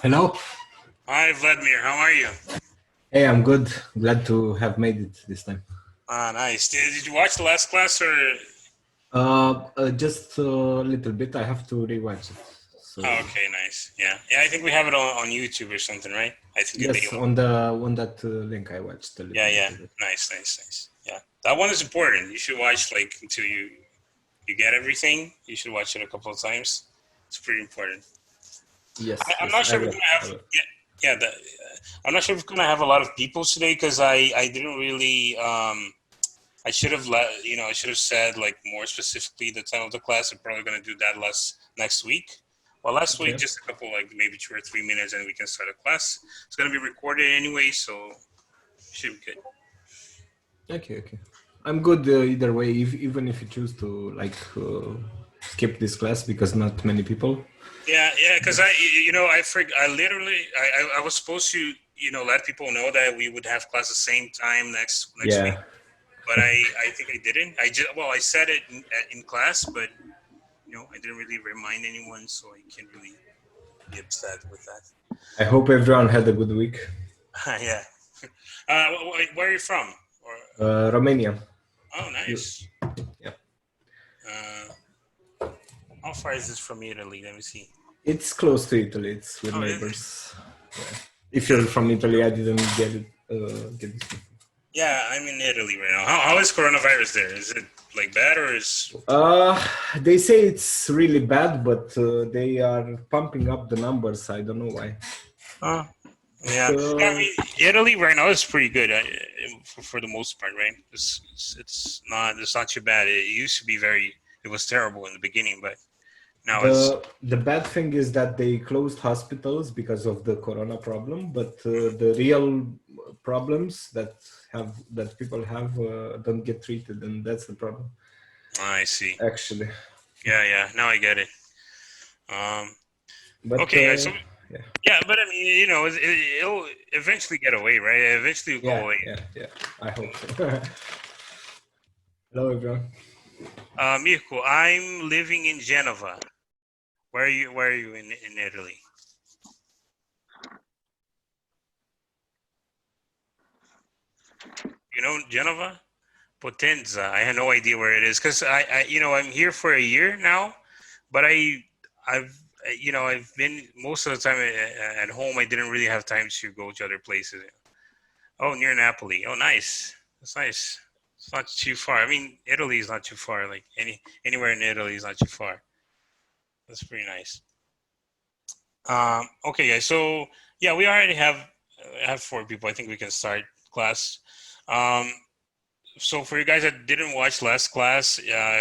Hello. Hi, Vladimir. How are you? Hey, I'm good. Glad to have made it this time. Ah, nice. Did you watch the last class or? Just a little bit. I have to rewatch it. So Oh, okay, nice. Yeah, yeah. I think we have it on YouTube or something, right? I think a yes, daily. on that link I watched a Yeah, little yeah. bit of it. Nice, nice, nice. Yeah, that one is important. You should watch like until you get everything. You should watch it a couple of times. It's pretty important. Yes, I'm yes, not I sure if we're will. gonna I have. will. Yeah, yeah. I'm not sure if we're gonna have a lot of people today because I didn't really I should have I should have said like more specifically the time of the class. I'm probably going to do that next week. Well, last week, Okay. just a couple, like maybe 2 or 3 minutes and we can start a class. It's going to be recorded anyway, so should be good. Okay. Okay. I'm good either way. Even if you choose to skip this class because not many people. Yeah, yeah, because I was supposed to, let people know that we would have class the same time next week, Yeah. but I think I didn't. I said it in class, but I didn't really remind anyone, so I can't really be upset with that. I hope everyone had a good week. Yeah. Where are you from? Romania. Oh, nice. Yeah. How far is this from Italy? Let me see. It's close to Italy. It's with Oh, neighbors. Yeah. If you're from Italy, I didn't get it. Get this. Yeah, I'm in Italy right now. How is coronavirus there? Is it like bad or is? They say it's really bad, but they are pumping up the numbers. I don't know why. Yeah. I mean, Italy right now is pretty good for the most part, right? It's not too bad. It used to be it was terrible in the beginning, but now the bad thing is that they closed hospitals because of the corona problem, but the real problems that people have don't get treated, and that's the problem. I see. Actually. Yeah. Now I get it. But Okay, so yeah. yeah, but I mean, it'll eventually get away, right? Eventually it'll go away. Yeah. I hope so. Hello, everyone. Mirko, I'm living in Genova. Where are you? Where are you in Italy? You know Genova? Potenza. I have no idea where it is because I'm here for a year now, but I've been most of the time at home. I didn't really have time to go to other places. Oh, near Napoli. Oh, nice. That's nice. It's not too far. I mean, Italy is not too far. Like anywhere in Italy is not too far. That's pretty nice. Okay, guys. So yeah, we already have 4 people. I think we can start class. So for you guys that didn't watch last class,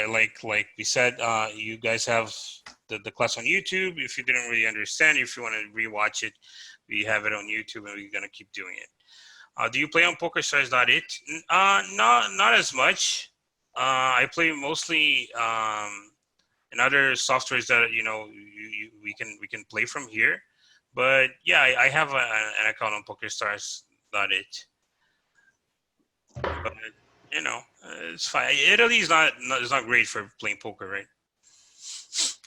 like we said, you guys have the class on YouTube. If you didn't really understand, if you want to rewatch it, we have it on YouTube, and we're gonna keep doing it. Do you play on PokerStars.it? Not as much. I play mostly in other softwares that we can play from here. But yeah, I have an account on PokerStars.it. But it's fine. Italy is not great for playing poker, right?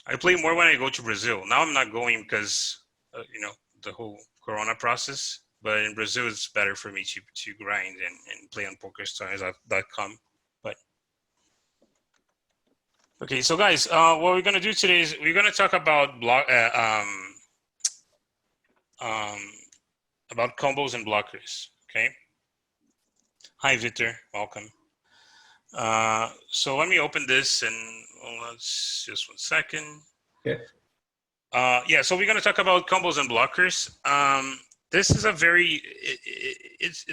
I play more when I go to Brazil. Now I'm not going because the whole Corona process. But in Brazil, it's better for me to grind and play on PokerStars.com. But okay, so guys, what we're gonna do today is we're gonna talk about about combos and blockers. Okay. Hi, Victor. Welcome. So let me open this and let's just 1 second. Okay. Yeah. So we're gonna talk about combos and blockers. This is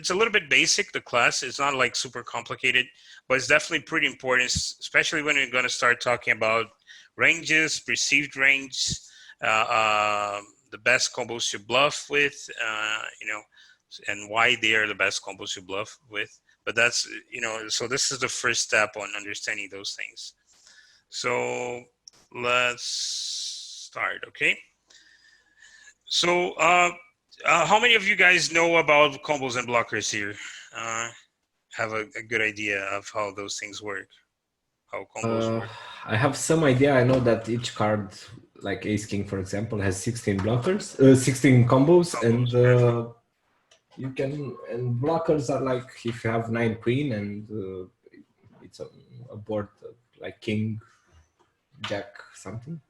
it's a little bit basic, the class. It's not like super complicated, but it's definitely pretty important, especially when we're going to start talking about ranges, perceived range, the best combos to bluff with, and why they are the best combos to bluff with. But that's, so this is the first step on understanding those things. So let's start, okay? So, how many of you guys know about combos and blockers here? Have a good idea of how those things work? How combos work? I have some idea. I know that each card like Ace King, for example, has 16 blockers, 16 combos, and you can, and blockers are like if you have 9 queen and it's a board like king, jack, something.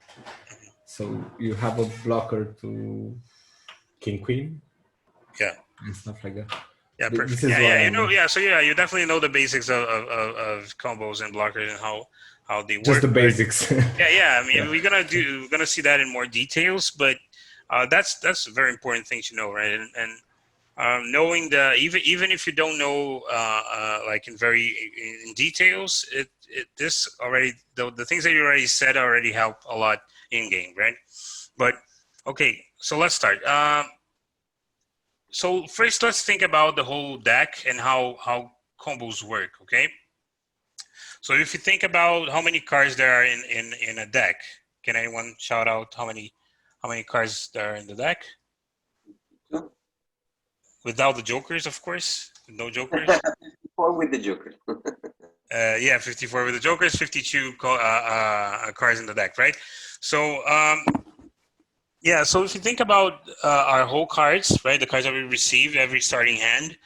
So you have a blocker to king queen. Yeah. And stuff like that. Yeah, This perfect. is Yeah, what yeah, you I'm, know, yeah. So yeah, you definitely know the basics of combos and blockers and how they work. just the but- basics. Yeah. I mean, Yeah. we're gonna see that in more details, but that's a very important thing to know, right? And knowing the even if you don't know like in details, this already the things that you already said already help a lot in game, right? But okay, so let's start. So first, let's think about the whole deck and how combos work. Okay. So if you think about how many cards there are in a deck, can anyone shout out how many cards there are in the deck? Without the jokers, of course. No jokers. 54 with the joker. Yeah, 54 with the jokers, 52 cards in the deck, right? So yeah, so if you think about our whole cards, right, the cards that we receive every starting hand,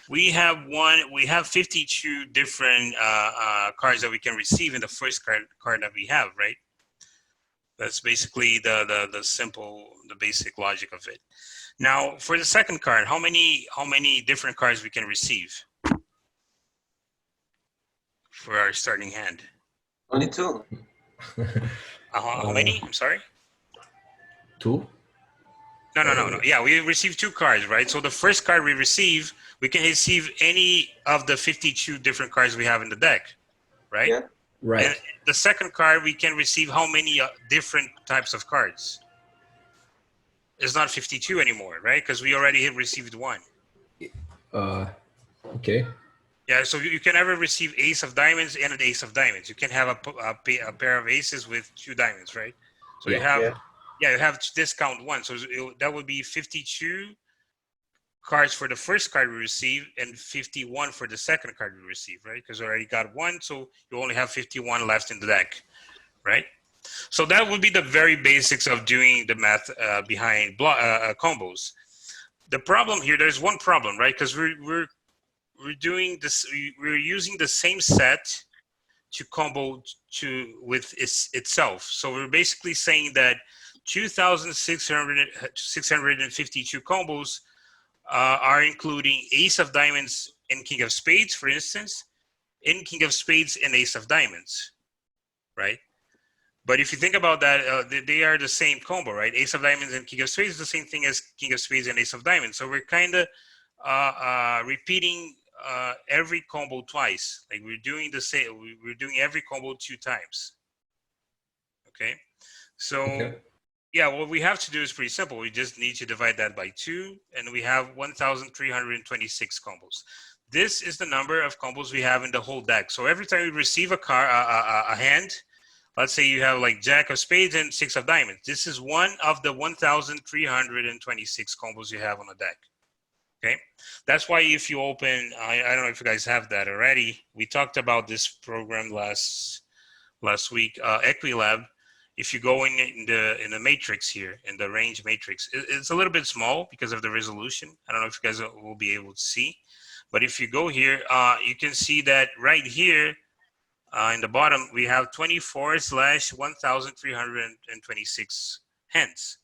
we have 52 different cards that we can receive in the first card that we have, right? That's basically the basic logic of it. Now, for the second card, how many different cards we can receive for our starting hand? Only 2. How many? I'm sorry. 2? No. Yeah, we receive 2 cards, right? So the first card we receive, we can receive any of the 52 different cards we have in the deck, right? Yeah. Right. And the second card, we can receive how many different types of cards? It's not 52 anymore, right? Because we already have received 1. Okay. Yeah, so you can never receive ace of diamonds and an ace of diamonds. You can have a pair of aces with 2 diamonds, right? So you have you have to discount 1. So that would be 52 cards for the first card we receive and 51 for the second card we receive, right? Because we already got 1, so you only have 51 left in the deck, right? So that would be the very basics of doing the math behind combos. The problem here, there's one problem, right? Because we're doing this, we're using the same set to combo with itself. So we're basically saying that 2,652 combos are including ace of diamonds and king of spades, for instance, and king of spades and ace of diamonds, right? But if you think about that, they are the same combo, right? Ace of diamonds and king of spades is the same thing as king of spades and ace of diamonds. So we're kind of repeating every combo twice. Like we're doing the same. We're doing every combo 2 times. Okay. So yeah, what we have to do is pretty simple. We just need to divide that by 2, and we have 1,326 combos. This is the number of combos we have in the whole deck. So every time we receive a hand, let's say you have like jack of spades and 6 of diamonds. This is one of the 1,326 combos you have on the deck. Okay, that's why if you open, I don't know if you guys have that already. We talked about this program last week, Equilab. If you go in the matrix here, in the range matrix, it's a little bit small because of the resolution. I don't know if you guys will be able to see, but if you go here, you can see that right here in the bottom, we have 24/1,326 hands,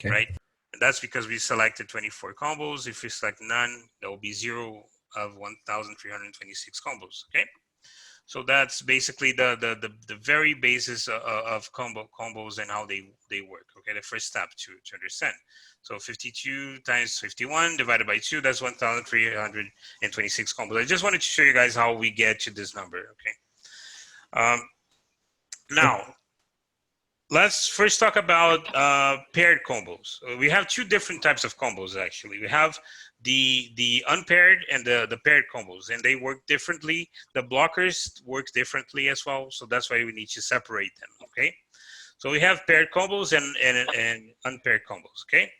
right? And that's because we selected 24 combos. If we select none, there will be 0 of 1,326 combos, okay? So that's basically the very basis of combos and how they work, okay? The first step to understand. So 52 times 51 divided by 2, that's 1,326 combos. I just wanted to show you guys how we get to this number, okay? Now, let's first talk about paired combos. We have 2 different types of combos, actually. We have the unpaired and the paired combos, and they work differently. The blockers work differently as well, so that's why we need to separate them, okay? So we have paired combos and unpaired combos, okay?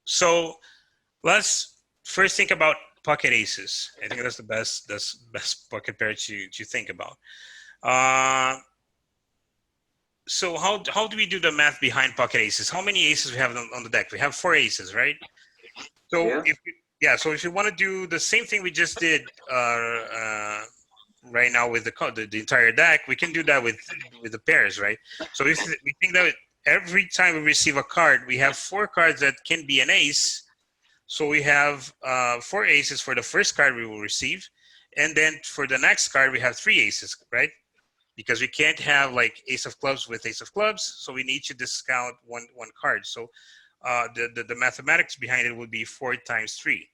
So let's first think about pocket aces. I think that's the best pocket pair to think about. So how do we do the math behind pocket aces? How many aces we have on the deck? We have 4 aces, right? So Yeah. so if you want to do the same thing we just did right now with the entire deck, we can do that with the pairs, right? So if we think that every time we receive a card, we have 4 cards that can be an ace. So we have 4 aces for the first card we will receive, and then for the next card we have 3 aces, right? Because we can't have like ace of clubs with ace of clubs, so we need to discount one card. So the mathematics behind it would be 4 times 3.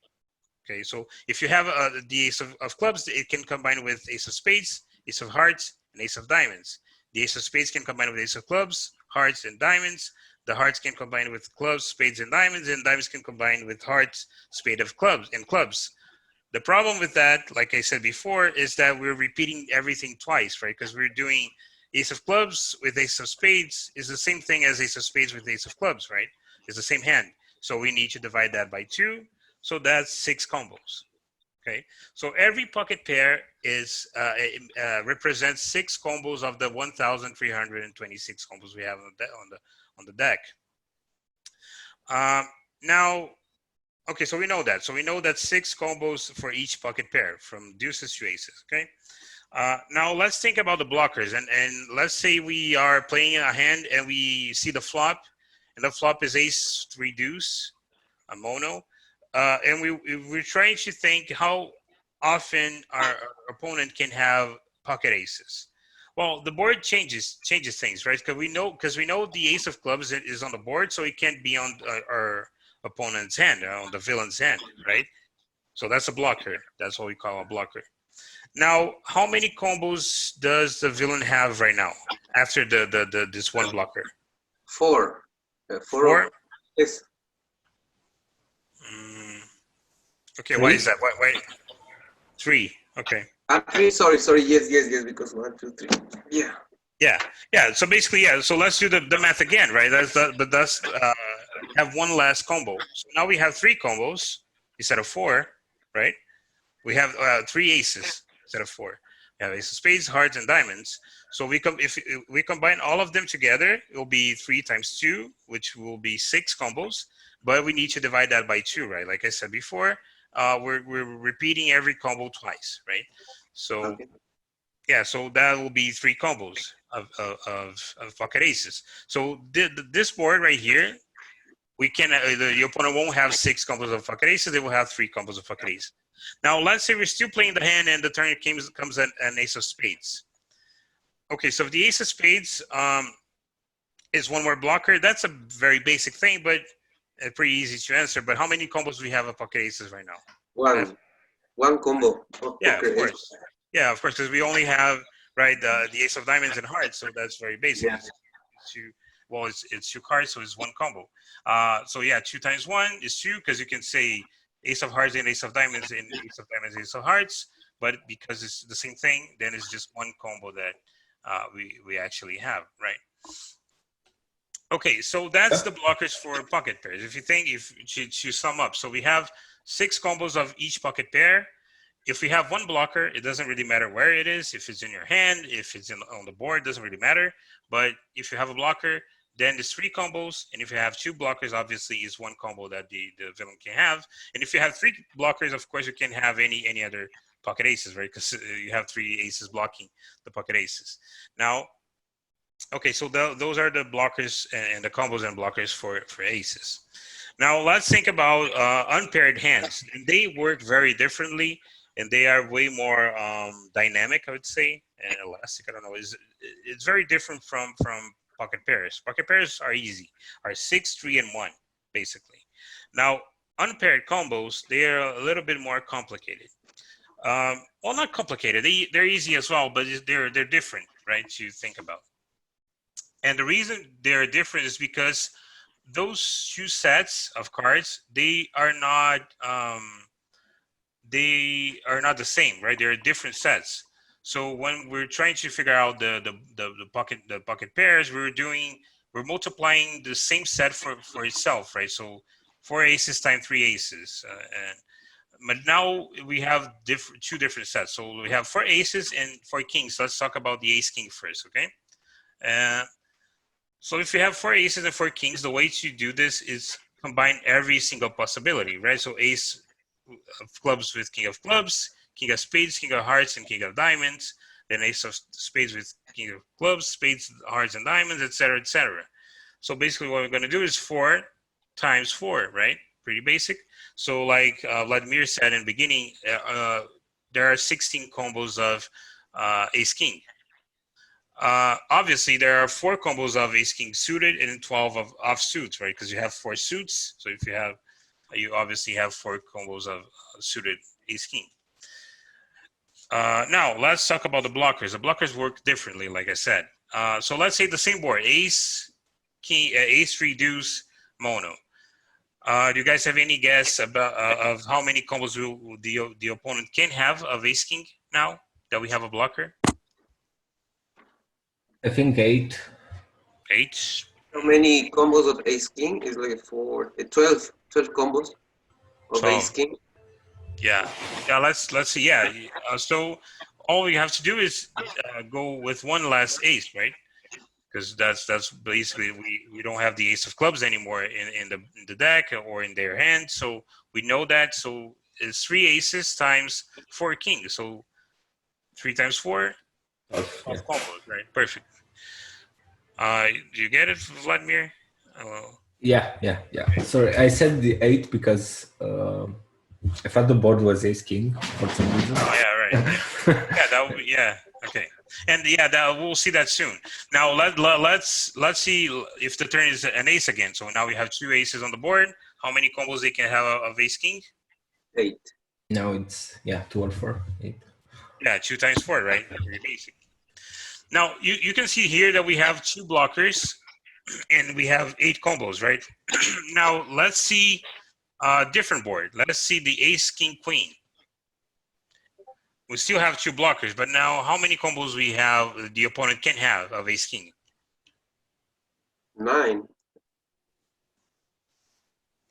Okay, so if you have the ace of clubs, it can combine with ace of spades, ace of hearts, and ace of diamonds. The ace of spades can combine with ace of clubs, hearts, and diamonds. The hearts can combine with clubs, spades, and diamonds can combine with hearts, spade of clubs, and clubs. The problem with that, like I said before, is that we're repeating everything twice, right? Because we're doing ace of clubs with ace of spades is the same thing as ace of spades with ace of clubs, right? It's the same hand. So we need to divide that by 2. So that's 6 combos. Okay. So every pocket pair is represents 6 combos of the 1,326 combos we have on the deck. Now, okay, so we know that. So we know that 6 combos for each pocket pair from deuces to aces, okay? Now let's think about the blockers. And let's say we are playing a hand and we see the flop, and the flop is ace 3 deuce, a mono. And we're trying to think how often our opponent can have pocket aces. Well, the board changes things, right? Because we know the ace of clubs is on the board, so it can't be on our opponent's hand, on the villain's hand, right? So that's a blocker. That's what we call a blocker. Now, how many combos does the villain have right now after this one blocker? 4. 4. Yes. Okay, 3? why is that? Why? 3. Okay. 3. Sorry. Yes. Because 1, 2, 3. Yeah. Yeah. So basically, so let's do the math again, right? That's have one last combo. So now we have 3 combos instead of 4, right? We have 3 aces instead of 4. We have ace of spades, hearts, and diamonds. So if we combine all of them together, it will be 3 times 2, which will be 6 combos. But we need to divide that by 2, right? Like I said before, we're repeating every combo twice, right? So Okay. yeah, so that will be 3 combos of pocket aces. So this board right here, we can the opponent won't have 6 combos of pocket aces; they will have 3 combos of pocket aces. Now, let's say we're still playing the hand, and the turn comes an ace of spades. Okay, so if the ace of spades is one more blocker, that's a very basic thing, but pretty easy to answer. But how many combos do we have of pocket aces right now? 1 combo. Yeah, of course. Yeah, of course, because we only have the ace of diamonds and hearts, so that's very basic. Yeah. It's 2 cards, so it's 1 combo. So yeah, 2 times 1 is 2, because you can say ace of hearts and ace of diamonds and ace of hearts, but because it's the same thing, then it's just 1 combo that we actually have, right? Okay, so that's the blockers for pocket pairs. If you sum up, so we have 6 combos of each pocket pair. If we have 1 blocker, it doesn't really matter where it is. If it's in your hand, if it's on the board, doesn't really matter. But if you have a blocker, then there's 3 combos. And if you have 2 blockers, obviously is 1 combo that the villain can have. And if you have 3 blockers, of course, you can have any other pocket aces, right? Because you have 3 aces blocking the pocket aces. Now, okay, so those are the blockers and the combos and blockers for aces. Now, let's think about unpaired hands. And they work very differently. And they are way more dynamic, I would say, and elastic. I don't know. It's very different from pocket pairs. Pocket pairs are easy, are 6, 3, and 1, basically. Now, unpaired combos, they are a little bit more complicated. Well, not complicated. They're easy as well, but they're different, right, to think about. And the reason they're different is because those 2 sets of cards, they are not the same, right? They're different sets. So when we're trying to figure out the pocket pairs, we're multiplying the same set for itself, right? So 4 aces times 3 aces, but now we have 2 different sets. So we have 4 aces and 4 kings. So let's talk about the ace king first, okay? So if you have 4 aces and 4 kings, the way to do this is combine every single possibility, right? So ace of clubs with king of clubs, king of spades, king of hearts, and king of diamonds. Then ace of spades with king of clubs, spades, hearts, and diamonds, etc., etc. So basically what we're going to do is 4 times 4, right? Pretty basic. So like Vladimir said in the beginning, there are 16 combos of ace-king. Obviously, there are 4 combos of ace-king suited and 12 of offsuits, right? Because you have 4 suits. So if you obviously have 4 combos of suited ace-king. Now, let's talk about the blockers. The blockers work differently, like I said. So let's say the same board, ace, king, ace, 3, deuce, mono. Do you guys have any guess about of how many combos the opponent can have of ace king now that we have a blocker? I think 8. 8. How many combos of ace king? Is like 12 combos of 12. ace king. Yeah. Let's see. Yeah. So all we have to do is go with one less ace, right? Because that's basically we don't have the ace of clubs anymore in the deck or in their hand, so we know that. So it's 3 aces times 4 kings. So 3 times 4 12, yeah. combos, right? Perfect. Do you get it, Vladimir? Yeah. Sorry, I said the 8 because I thought the board was ace king for some reason. Oh yeah, right. Yeah, that would be, yeah. Okay, and yeah, that we'll see that soon. Now let's see if the turn is an ace again. So now we have 2 aces on the board. How many combos they can have of ace king? 8. Now it's 2 or 4. 8. Yeah, 2 times 4, right? Very basic. Now you can see here that we have 2 blockers, and we have 8 combos, right? Now let's see a different board. Let's see the ace king queen. We still have 2 blockers, but now how many combos we have the opponent can have of ace king? 9.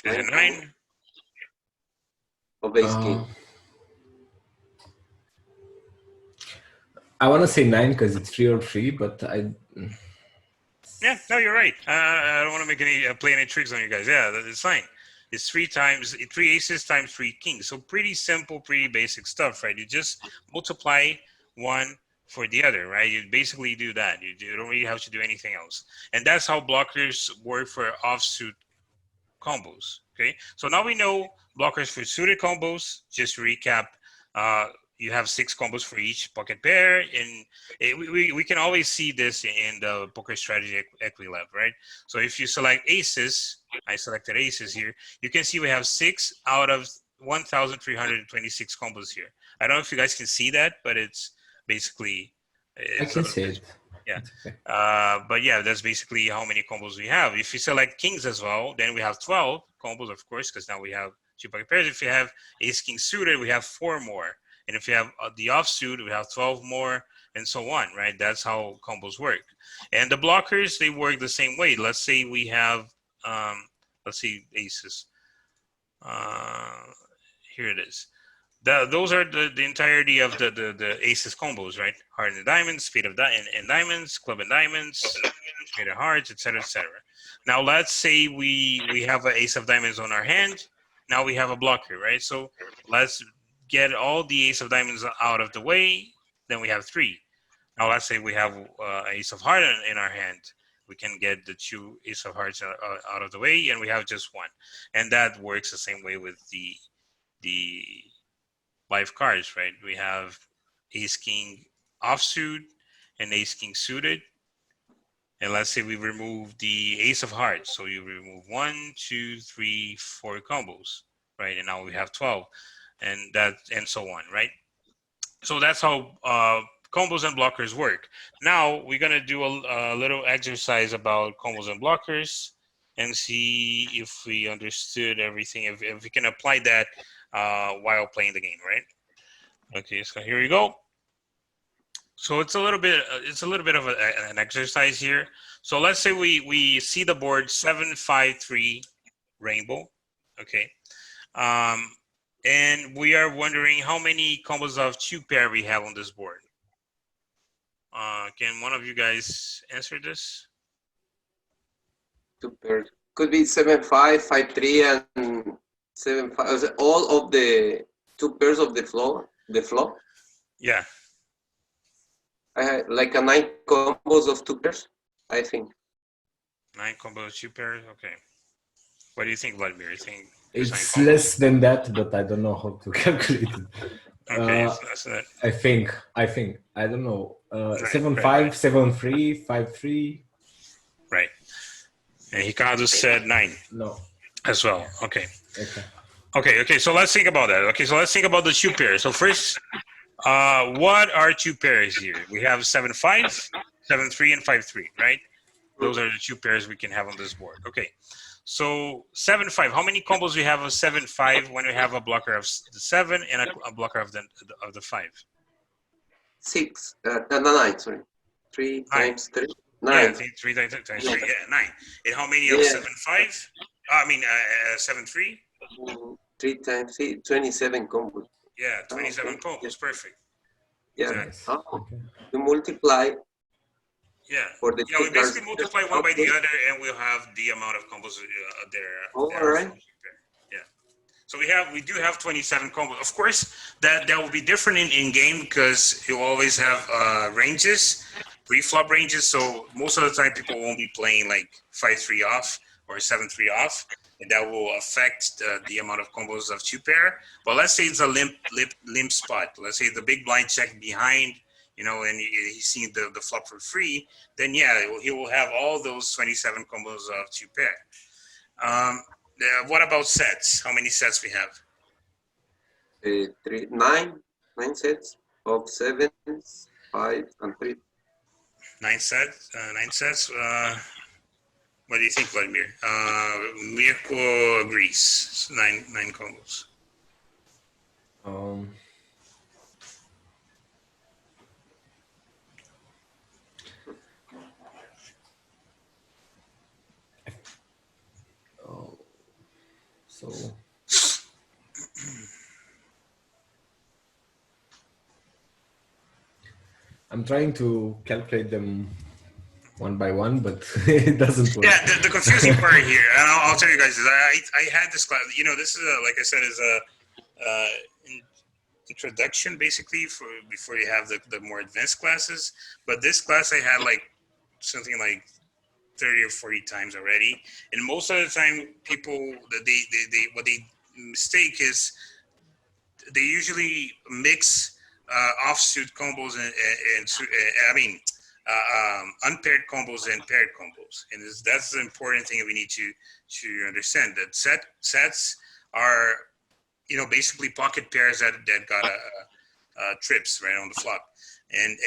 Is it 9? Of ace king. I want to say 9 because it's 3 or 3, but Yeah, no, you're right. I don't want to make any play any tricks on you guys. Yeah, it's fine. It's 3 aces times 3 kings. So pretty simple, pretty basic stuff, right? You just multiply one for the other, right? You basically do that. You don't really have to do anything else. And that's how blockers work for offsuit combos. Okay, so now we know blockers for suited combos. Just to recap, you have 6 combos for each pocket pair, and we can always see this in the Poker Strategy Equity Lab, right? So if you select aces, I selected aces here, you can see we have 6 out of 1,326 combos here. I don't know if you guys can see that, but it's basically I can see it. Yeah. Okay. But yeah, that's basically how many combos we have. If you select kings as well, then we have 12 combos, of course, because now we have 2 pocket pairs. If you have ace king suited, we have 4 more. And if you have the offsuit, we have 12 more, and so on, right? That's how combos work. And the blockers, they work the same way. Let's say we have, let's see, aces. Here it is. Those are the entirety of the aces combos, right? Heart and diamonds, spade of and diamonds, club and diamonds, spade of hearts, etc., etc. Now let's say we have an ace of diamonds on our hand. Now we have a blocker, right? So let's get all the ace of diamonds out of the way. Then we have 3. Now let's say we have ace of heart in our hand. We can get the 2 ace of hearts out of the way, and we have just 1. And that works the same way with the live cards, right? We have ace king offsuit and ace king suited. And let's say we remove the ace of hearts. So you remove 1, 2, 3, 4 combos, right? And now we have 12, and so on, right? So that's how combos and blockers work. Now we're gonna do a little exercise about combos and blockers and see if we understood everything, if we can apply that while playing the game, right? Okay, so here we go. So it's a little bit of an exercise here. So let's say we see the board 7-5-3 rainbow, okay, and we are wondering how many combos of 2 pair we have on this board. Can one of you guys answer this? two pairs. Could be 7-5, 5-3, and 7-5. All of the two pairs of the flop. Yeah. I had like a 9 combos of two pairs, I think. 9 combos, 2 pairs. Okay. What do you think, Vladimir? You think It's less than that, but I don't know how to calculate it. okay, it's less than that. I think. I don't know. Right, 7-5, right. 7-3, 5-3. Right. And Hikado said 9 No. as well. Okay. Okay. Okay. So let's think about that. Okay. So let's think about the 2 pairs. So first, what are 2 pairs here? We have 7-5, 7-3, and 5-3, right? Those are the 2 pairs we can have on this board. Okay. So 7-5. How many combos we have of 7-5 when we have a blocker of the 7 and a blocker of the 5? 9. Sorry, 3 times 3. 9. Yeah, 3 times 3. Yeah, 9. And how many of 7-5? I mean 7-3. 3 times 3, 27 combos. Yeah, 27 combos. Perfect. Yeah. Exactly. Okay. You multiply. Yeah. For the We basically multiply one by the other, and we'll have the amount of combos there. All right. Yeah. So we do have 27 combos. Of course, that will be different in game because you always have ranges, pre-flop ranges. So most of the time, people won't be playing like 5-3 off or 7-3 off, and that will affect the amount of combos of 2 pair. But let's say it's a limp spot. Let's say the big blind check behind, and he's seeing the flop for free, then yeah, he will have all those 27 combos of 2 pair. What about sets? How many sets we have? 9 sets of 7, 5, and 3. 9 sets. What do you think, Vladimir? Mirko agrees. 9 combos. So I'm trying to calculate them one by one, but it doesn't work. Yeah, the confusing part here, and I'll tell you guys, is I had this class. This is like I said, is a introduction basically before you have the more advanced classes. But this class I had like something like 30 or 40 times already, and most of the time people what they mistake is they usually mix offsuit combos and unpaired combos and paired combos, and that's the important thing that we need to understand, that sets are basically pocket pairs that got trips right on the flop, and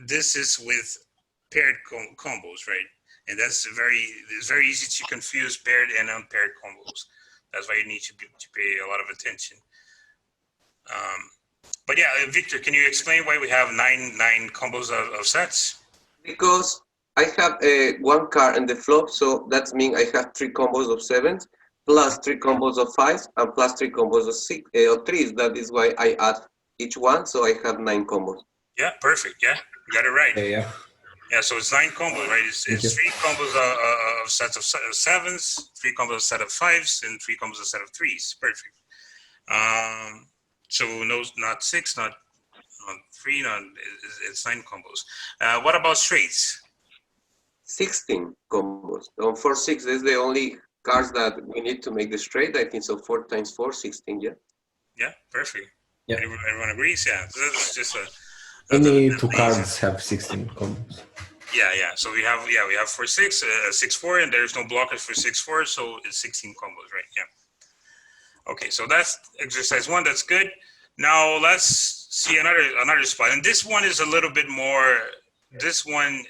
this is with paired combos, right? And it's very easy to confuse paired and unpaired combos. That's why you need to pay a lot of attention. But yeah, Victor, can you explain why we have nine combos of sets? Because I have one card in the flop, so that means I have 3 combos of 7s, plus 3 combos of 5s, and plus 3 combos of 3s. That is why I add each one, so I have 9 combos. Yeah, perfect. Yeah, you got it right. Yeah. Yeah, so it's 9 combos, right? It's 3 combos of sets of 7s, 3 combos of set of 5s, and 3 combos of set of 3s. Perfect. So no, not 6, not 3, it's 9 combos. What about straights? 16 combos. 4-6 is the only cards that we need to make the straight. I think so. 4 times 4, 16. Yeah. Yeah, perfect. Yeah. Everyone agrees. Yeah, so that's just Only 2 cards have 16 combos. Yeah. So we have 4-6, 6-4, and there's no blockers for 6-4, so it's 16 combos, right? Yeah. Okay, so that's exercise 1. That's good. Now let's see another spot, and this one is a little bit more. This one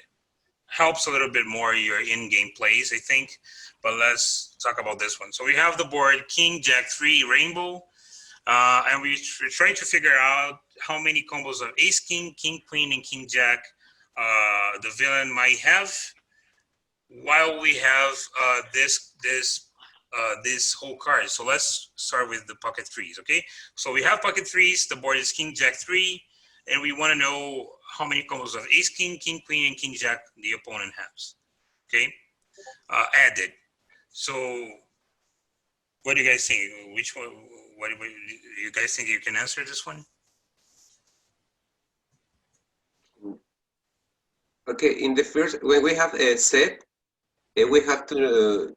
helps a little bit more your in-game plays, I think. But let's talk about this one. So we have the board King Jack 3 Rainbow, and we're trying to figure out how many combos of Ace King, King Queen, and King Jack the villain might have, while we have this whole card. So let's start with the pocket 3s, okay? So we have pocket 3s, the board is King Jack 3, and we want to know how many combos of Ace King, King Queen, and King Jack the opponent has, okay? added. So what do you guys think? Which one? What do you guys think you can answer this one? Okay, in the first, when we have a set, we have to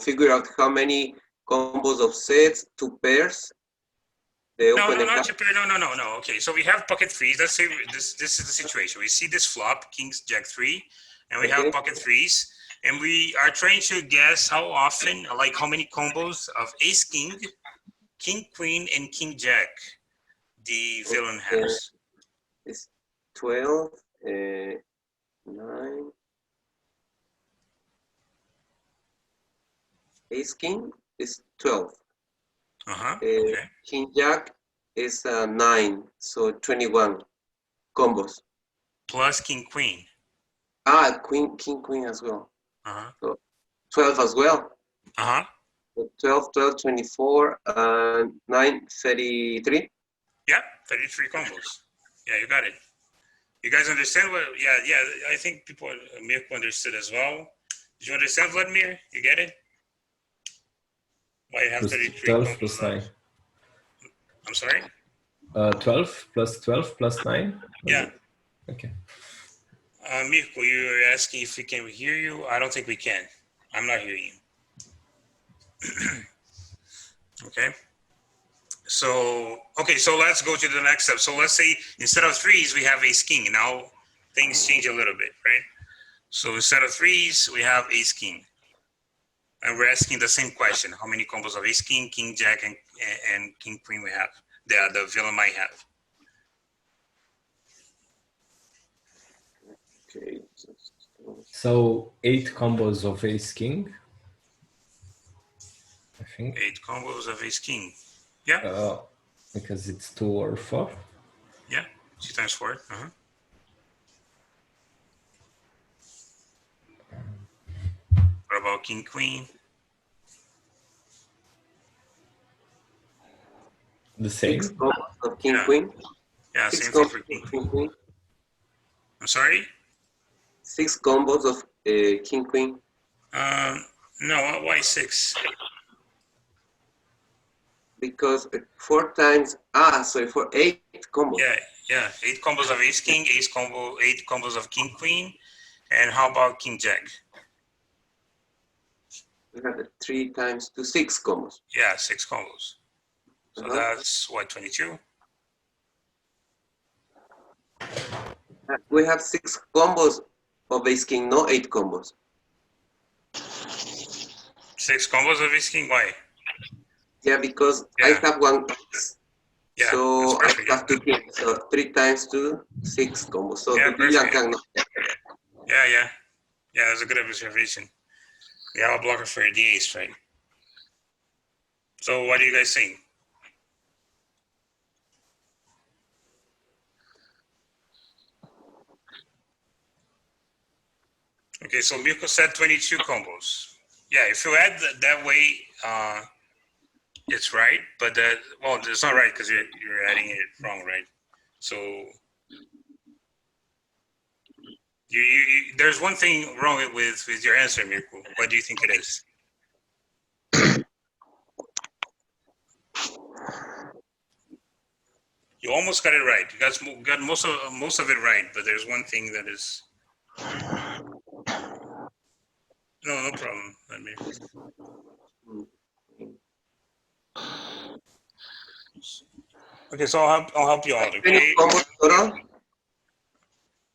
figure out how many combos of sets, 2 pairs. No. Okay, so we have pocket threes. Let's say this is the situation. We see this flop, kings, jack 3, and we have pocket threes, and we are trying to guess how often, like how many combos of ace, king, king, queen, and king, jack the villain has. It's 12, 9. Ace king is 12. Okay. King jack is 9, so 21 combos. Plus king, queen. King, queen as well. Uh-huh. So 12 as well. Uh-huh. So 12, 24, 9, 33. Yeah, 33 combos. Yeah, you got it. You guys understand what? Yeah. I think people, Mirko understood as well. Did you understand, Vladimir? You get it? Why you have 33 12 combos? plus 9. I'm sorry? 12 plus 12 plus 9? Yeah. Okay. Mirko, you were asking if we can hear you. I don't think we can. I'm not hearing you. Okay. So let's go to the next step. So let's say instead of threes, we have ace king. Now things change a little bit, right? So instead of threes, we have ace king. And we're asking the same question. How many combos of ace king, king jack, and king queen we have? The villain might have. Okay. So 8 combos of ace king. I think. 8 combos of ace king. Yeah. Because it's 2 or 4. Yeah. 2 times 4. Uh-huh. What about king queen? The same. 6 combos of king queen. Yeah, 6 same thing for king queen. I'm sorry? 6 combos of king queen. No, why 6? Because 4 times, sorry, for 8 combos. Yeah. 8 combos of ace king, 8 combos of king queen, and how about king jack? We have 3 times 2, 6 combos. Yeah, 6 combos. So that's what, 22? We have 6 combos of ace king, no 8 combos. 6 combos of ace king, why? Yeah, because I have 1 ace. Yeah, so that's perfect, I have 2 kings. So 3 times 2, 6 combos. So yeah, the villain cannot. Yeah, that's a good observation. We have a blocker for the ace, right? So what do you guys think? Okay, so Mirko said 22 combos. Yeah, if you add that way, it's right, but well, it's not right because you're adding it wrong, right? So there's one thing wrong with your answer, Mirko. What do you think it is? You almost got it right. You guys got most of it right, but there's one thing that is. No problem. Let me. Okay, so I'll help you out. Okay. 20 combos total.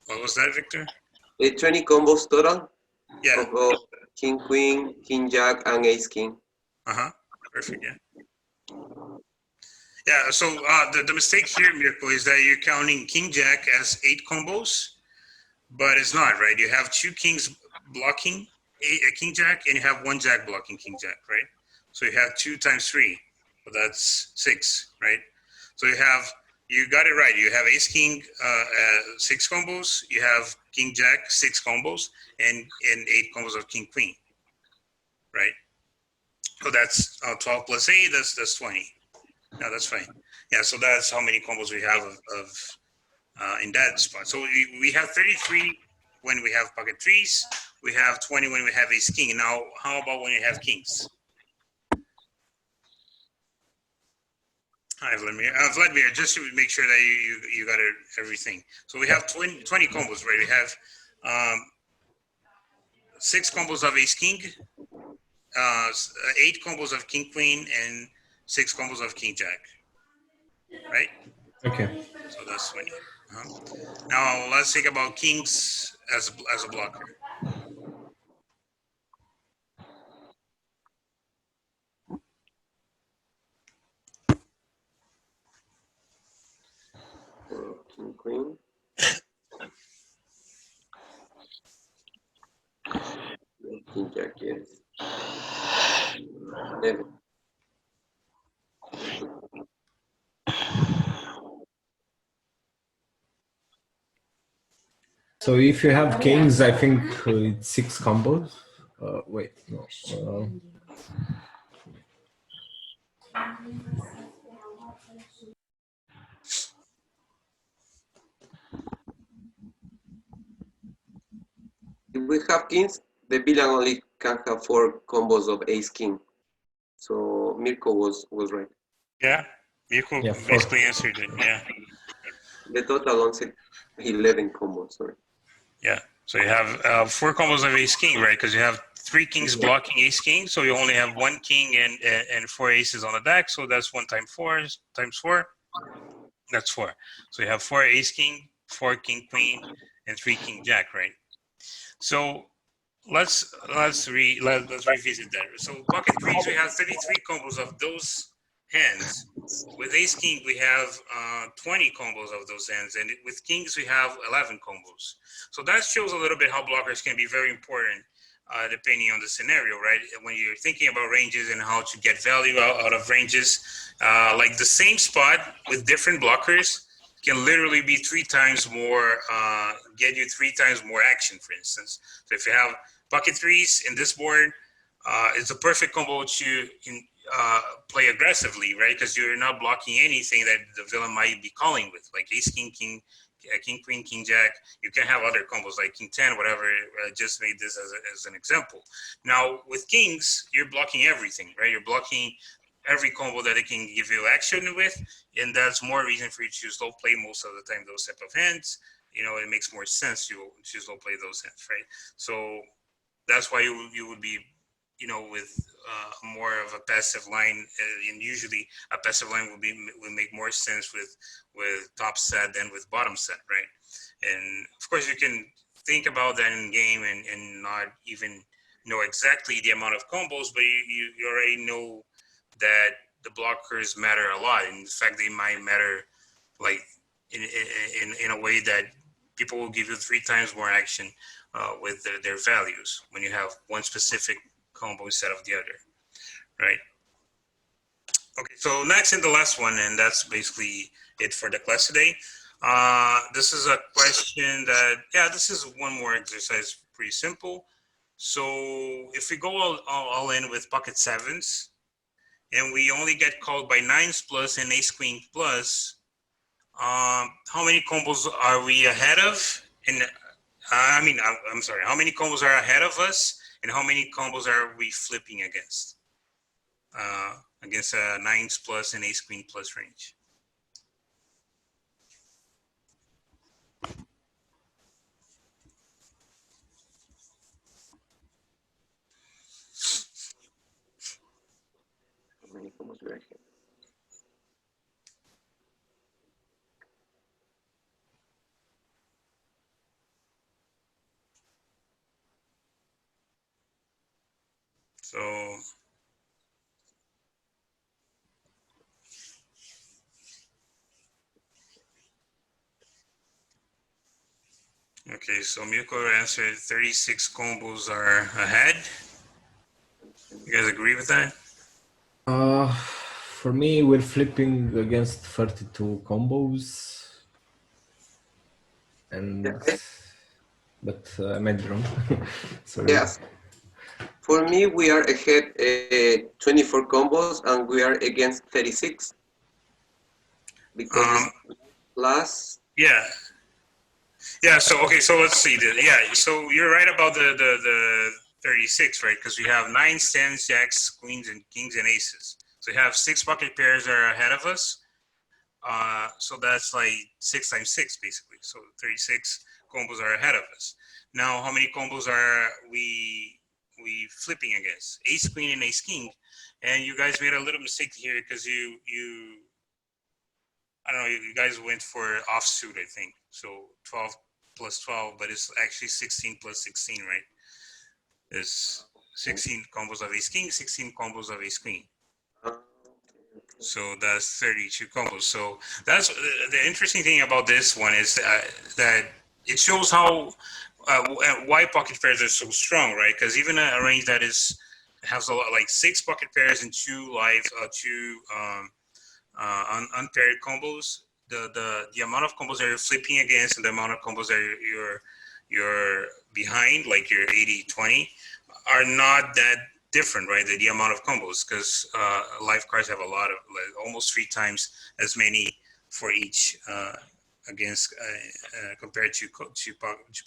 What was that, Victor? 20 combos total. Yeah. Of king queen, king jack, and ace king. Perfect. Yeah. Yeah. So the mistake here, Mirko, is that you're counting king jack as 8 combos, but it's not, right? You have 2 kings blocking a king jack, and you have 1 jack blocking king jack, right? So you have 2 times 3, so that's 6, right? So you got it right. You have ace king 6 combos. You have king jack 6 combos, and 8 combos of king queen, right? So that's 12 plus 8. That's 20. No, that's fine. Yeah, so that's how many combos we have of in that spot. So we have 33 when we have pocket threes. We have 20 when we have ace king. Now, how about when you have kings? Hi, Vladimir. Vladimir, just to make sure that you got everything. So we have 20 combos, right? We have 6 combos of ace king, 8 combos of king queen, and 6 combos of king jack, right? Okay. So that's 20. Now let's think about kings as a blocker. King, queen. King jack, yes. 11. So if you have kings, I think it's 6 combos. Wait, no. If we have kings, the villain only can have 4 combos of ace king. So Mirko was right. Yeah, Mirko basically answered it. Yeah. The total on 11 combos. Sorry. Yeah. So you have 4 combos of ace king, right? Because you have 3 kings blocking ace king, so you only have 1 king and 4 aces on the deck. So that's 1 times 4 times 4. That's 4. So you have 4 ace king, 4 king queen, and 3 king jack, right? So let's revisit that. So pocket threes, we have 33 combos of those hands. With ace king, we have 20 combos of those hands, and with kings, we have 11 combos. So that shows a little bit how blockers can be very important depending on the scenario, right? When you're thinking about ranges and how to get value out of ranges, like the same spot with different blockers can literally be 3 times more, get you 3 times more action, for instance. So if you have pocket threes in this board, it's a perfect combo to play aggressively, right? Because you're not blocking anything that the villain might be calling with, like ace king, king queen, king jack. You can have other combos like king 10, whatever. I just made this as an example. Now with kings, you're blocking everything, right? You're blocking every combo that it can give you action with, and that's more reason for you to slow play most of the time those type of hands. You know, it makes more sense to slow play those hands, right? So that's why you would be, you know, with more of a passive line, and usually a passive line would make more sense with top set than with bottom set, right? And of course you can think about that in game and not even know exactly the amount of combos, but you already know that the blockers matter a lot. In fact, they might matter like in a way that people will give you 3 times more action with their values when you have one specific combo instead of the other, right? Okay, so next and the last one, and that's basically it for the class today. This is a question that, this is one more exercise, pretty simple. So if we go all in with pocket sevens, and we only get called by 9s plus and ace queen plus, how many combos are we ahead of? And I'm sorry, how many combos are ahead of us, and how many combos are we flipping against? Against a 9s plus and ace queen plus range. How many combos do I have? So okay, so Mirko answered 36 combos are ahead. You guys agree with that? For me, we're flipping against 32 combos, and but I might be wrong. Sorry. Yes. For me, we are ahead 24 combos, and we are against 36 because last. Yeah. Yeah. So okay. So let's see. Yeah. So you're right about the 36, right? Because we have nines, tens, jacks, queens, and kings and aces. So we have 6 pocket pairs that are ahead of us. So that's like 6 times 6, basically. So 36 combos are ahead of us. Now, how many combos are we flipping against? Ace queen and ace king. And you guys made a little mistake here because you I don't know, you guys went for offsuit, I think. So 12 plus 12, but it's actually 16 plus 16, right? It's 16 combos of ace king, 16 combos of ace queen. So that's 32 combos. So that's the interesting thing about this one is that it shows how why pocket pairs are so strong, right? Because even a range that has a lot like 6 pocket pairs and 2 live, two unpaired combos, the amount of combos that you're flipping against and the amount of combos that you're behind, like your 80-20, are not that different, right? The amount of combos, because live cards have a lot of, like, almost 3 times as many for each against compared to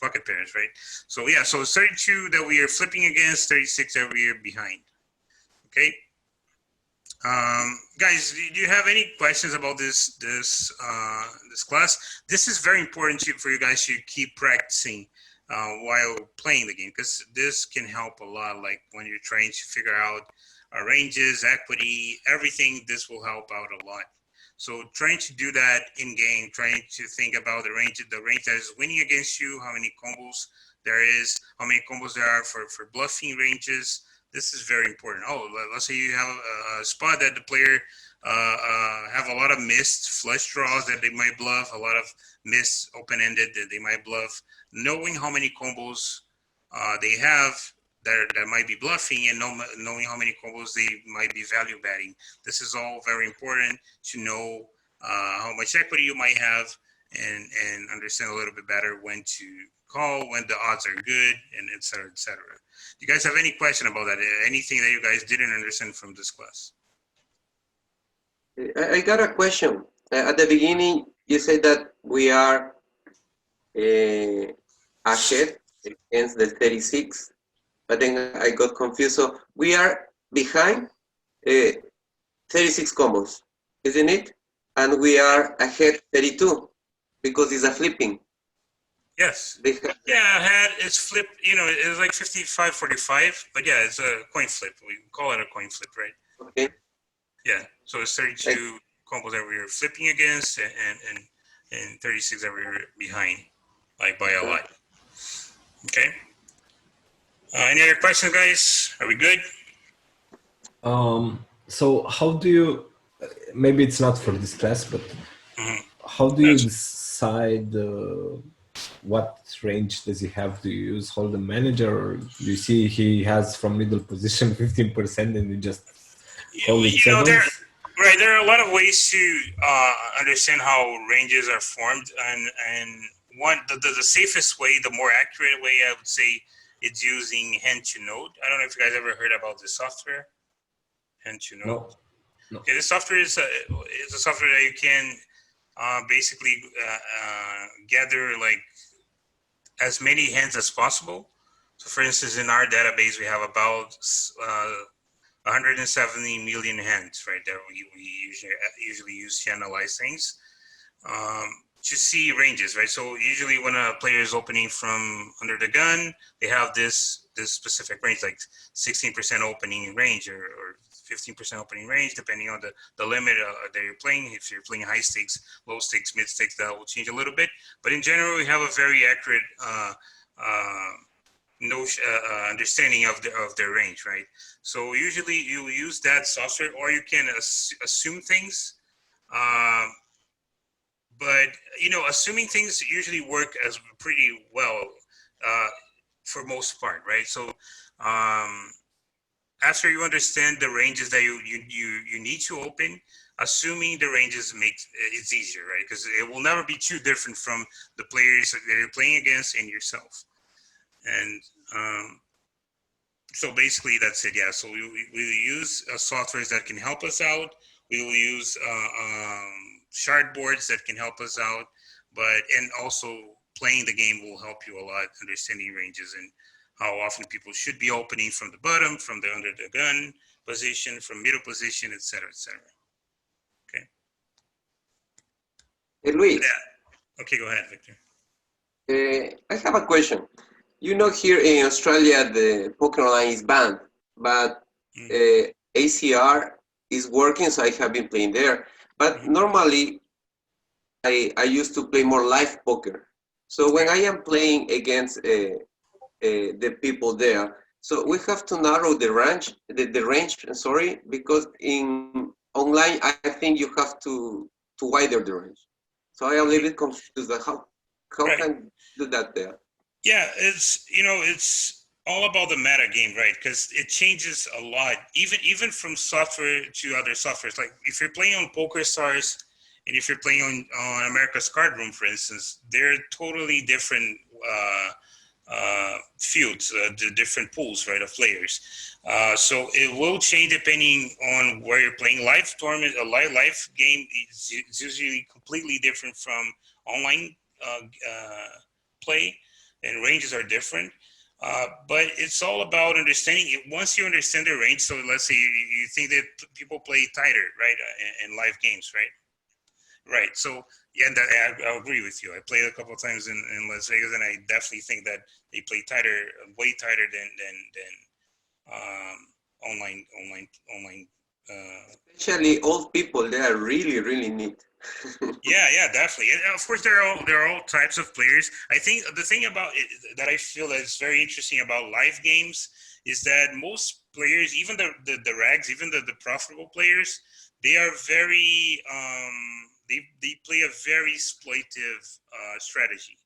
pocket pairs, right? So yeah, so 32 that we are flipping against, 36 that we are behind. Okay. Guys, do you have any questions about this class? This is very important for you guys to keep practicing while playing the game, because this can help a lot. Like when you're trying to figure out ranges, equity, everything, this will help out a lot. So trying to do that in game, trying to think about the range that is winning against you, how many combos there is, how many combos there are for bluffing ranges. This is very important. Oh, let's say you have a spot that the player have a lot of missed flush draws that they might bluff, a lot of missed open-ended that they might bluff. Knowing how many combos they have that might be bluffing, and knowing how many combos they might be value betting. This is all very important to know how much equity you might have and understand a little bit better when to call, when the odds are good, and et cetera, et cetera. Do you guys have any question about that? Anything that you guys didn't understand from this class? I got a question. At the beginning, you said that we are ahead against the 36, but then I got confused. So we are behind 36 combos, isn't it? And we are ahead 32 because it's a flipping. Yes. Yeah, ahead is flip. You know, it's like 55-45, but yeah, it's a coin flip. We call it a coin flip, right? Okay. Yeah. So it's 32 combos that we're flipping against, and 36 that we're behind, like by a lot. Okay. Any other questions, guys? Are we good? So how do you? Maybe it's not for this class, but how do you decide? What range does he have? Do you use Hold'em Manager, or do you see he has from middle position 15% and you just call it sevens? There are a lot of ways to understand how ranges are formed, and one the safest way, the more accurate way, I would say, it's using Hand to Node. I don't know if you guys ever heard about this software, Hand to Node. No. Okay, this software is a software that you can basically gather like as many hands as possible. So for instance, in our database, we have about 170 million hands, right, that we usually use to analyze things, to see ranges, right? So usually when a player is opening from under the gun, they have this specific range, like 16% opening range or 15% opening range, depending on the limit that you're playing. If you're playing high stakes, low stakes, mid stakes, that will change a little bit. But in general, we have a very accurate understanding of their range, right? So usually you use that software, or you can assume things. But assuming things usually work as pretty well for most part, right? So after you understand the ranges that you need to open, assuming the ranges makes it's easier, right? Because it will never be too different from the players that you're playing against and yourself. And so basically that's it. Yeah. So we use softwares that can help us out. We will use shard boards that can help us out, and also playing the game will help you a lot, understanding ranges and how often people should be opening from the bottom, from the under the gun position, from middle position, etc., etc. Okay. Hey, Luis, Yeah. Okay, go ahead, Victor. I have a question. You know, here in Australia, the poker online is banned, but ACR is working, so I have been playing there. But normally, I used to play more live poker. So when I am playing against the people there, so we have to narrow the range, sorry, because in online, I think you have to widen the range. So I am a little bit confused that how Right. can do that there? Yeah, it's it's all about the meta game, right? Because it changes a lot, even from software to other softwares. Like if you're playing on PokerStars and if you're playing on America's Card Room, for instance, they're totally different fields, the different pools, right, of players. So it will change depending on where you're playing. Live tournament, a live game is usually completely different from online play, and ranges are different. But it's all about understanding it. Once you understand the range, so let's say you think that people play tighter, right, in live games, right? Right. So yeah, I agree with you. I played a couple of times in Las Vegas, and I definitely think that they play tighter, way tighter than online. Especially old people, they are really neat. Yeah, definitely. And of course, there are all types of players. I think the thing about it that I feel that is very interesting about live games is that most players, even the rags, even the profitable players, they are very they play a very exploitive strategy.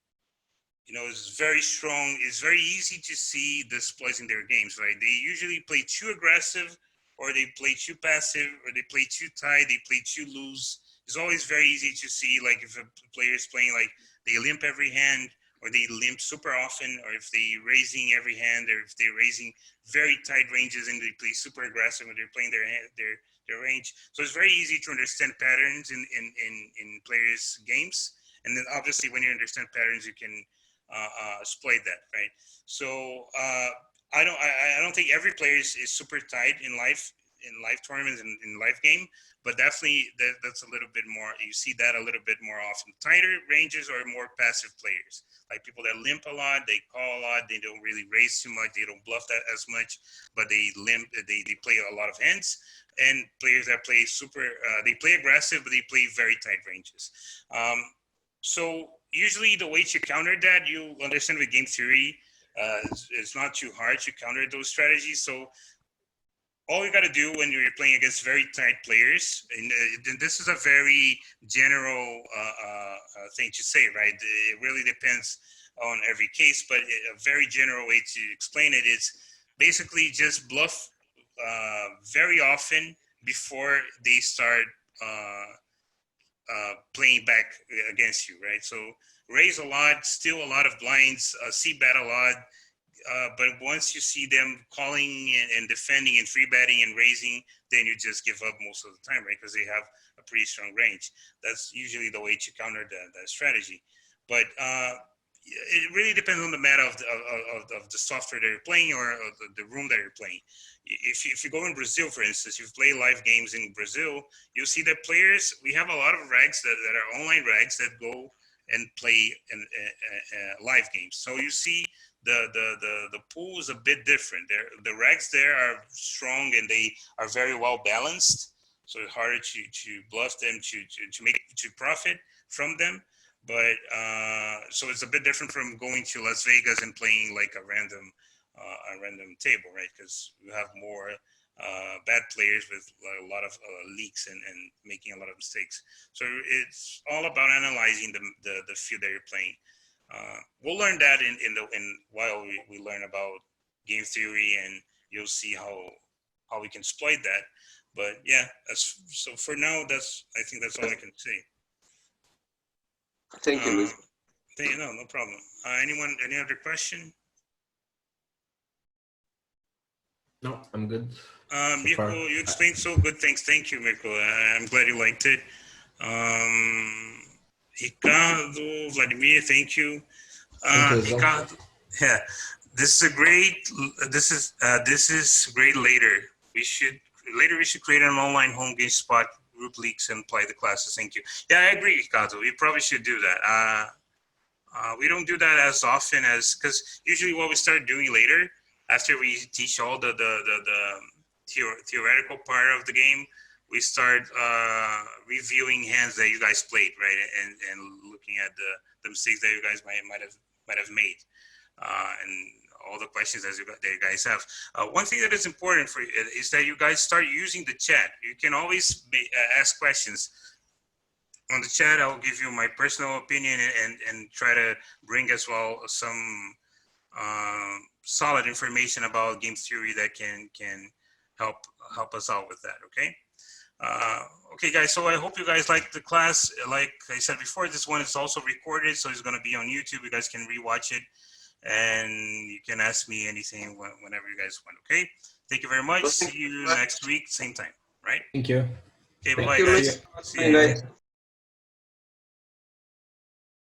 You know, it's very strong. It's very easy to see the exploits in their games, right? They usually play too aggressive, or they play too passive, or they play too tight, they play too loose. It's always very easy to see, like, if a player is playing, like, they limp every hand, or they limp super often, or if they raising every hand, or if they're raising very tight ranges and they play super aggressive and they're playing their range. So it's very easy to understand patterns in players' games. And then obviously when you understand patterns, you can exploit that, right? So I don't think every player is super tight in live tournaments and in live game, but definitely that's a little bit more. You see that a little bit more often. Tighter ranges are more passive players, like people that limp a lot, they call a lot, they don't really raise too much, they don't bluff that as much, but they limp, they play a lot of hands. And players that play super, they play aggressive, but they play very tight ranges. So usually the way to counter that, you understand with game theory, it's not too hard to counter those strategies. So all you got to do when you're playing against very tight players, and this is a very general thing to say, right? It really depends on every case, but a very general way to explain it is basically just bluff very often before they start playing back against you, right? So raise a lot, steal a lot of blinds, c-bet a lot, but once you see them calling and defending and free betting and raising, then you just give up most of the time, right? Because they have a pretty strong range. That's usually the way to counter that strategy. But it really depends on the meta of the software that you're playing, or the room that you're playing. If you go in Brazil, for instance, you've played live games in Brazil, you'll see that players, we have a lot of rags that are online rags that go and play in live games. So you see the pool is a bit different. The rags there are strong and they are very well balanced. So it's harder to bluff them, to profit from them. But so it's a bit different from going to Las Vegas and playing like a random table, right? Because you have more bad players with a lot of leaks and making a lot of mistakes. So it's all about analyzing the field that you're playing. We'll learn that in while we learn about game theory, and you'll see how we can exploit that. But yeah, so for now, I think that's all I can say. Thank you, Luis. No problem. Any other question? No, I'm good. Mirko, you explained so good. Thank you, Mirko. I'm glad you liked it. Ricardo, Vladimir, thank you. Thank you, Ricardo, yeah, this is a great. This is great. We should create an online home game spot, group leagues, and play the classes. Thank you. Yeah, I agree, Ricardo. We probably should do that. We don't do that as often as, because usually what we start doing later, after we teach all the theoretical part of the game, we start reviewing hands that you guys played, right, and looking at the mistakes that you guys might have made, and all the questions that you guys have. One thing that is important for you is that you guys start using the chat. You can always ask questions on the chat. I'll give you my personal opinion and try to bring as well some solid information about game theory that can help us out with that. Okay. Okay, guys. So I hope you guys like the class. Like I said before, this one is also recorded, so it's going to be on YouTube. You guys can rewatch it, and you can ask me anything whenever you guys want. Okay. Thank you very much. See you next week, same time. Right. Thank you. Okay. Thank Bye, you, guys. Luis. See you.